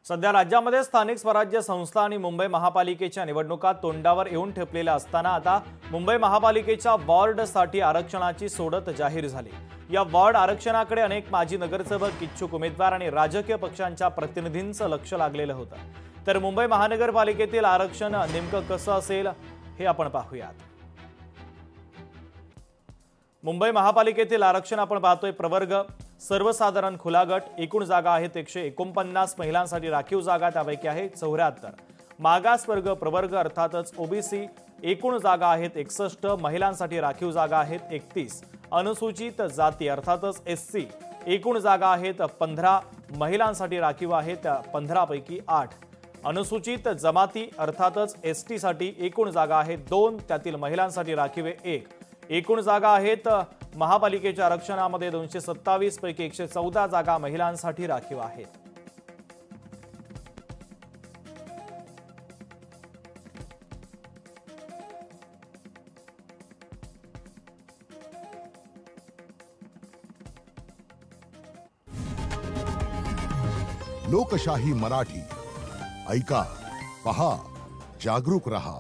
सध्या राज्यामध्ये स्थानिक स्वराज्य संस्था आणि मुंबई महापालिकेच्या निवडणुका तोंडावर येऊन ठेपलेल्या असताना आता मुंबई महापालिकेच्या वॉर्डसाठी आरक्षणाची सोडत जाहीर झाली। या वॉर्ड आरक्षणाकडे अनेक माजी नगरसेवक, इच्छुक उमेदवार आणि राजकीय पक्षांच्या प्रतिनिधींचं लक्ष लागलेलं होतं। तर मुंबई महानगरपालिकेतील आरक्षण नेमकं कसं असेल हे आपण पाहूयात। मुंबई महापालिकेतील आरक्षण आपण पाहतोय प्रवर्ग, सर्वसाधारण खुला गट, एकूण जागा आहेत 149 महिलांसाठी राखीव जागा त्यापैकी आहे 74, मागासवर्ग प्रवर्ग अर्थातच ओबीसी, एकूण जागा आहेत 61, महिलांसाठी राखीव जागा आहेत 31, अनुसूचित जाती अर्थातच एससी, एकूण जागा आहेत 15, महिलांसाठी राखीव आहेत 15 पैकी 8, अनुसूचित जमाती अर्थातच एसटी साठी एकूण जागा आहेत 2, त्यातील महिलांसाठी राखीव 1, एकूण जागा आहेत महापालिकेच्या आरक्षणामध्ये 227 पैकी 114 जागा महिलांसाठी राखीव आहेत। लोकशाही मराठी ऐका, पहा, जागरूक रहा।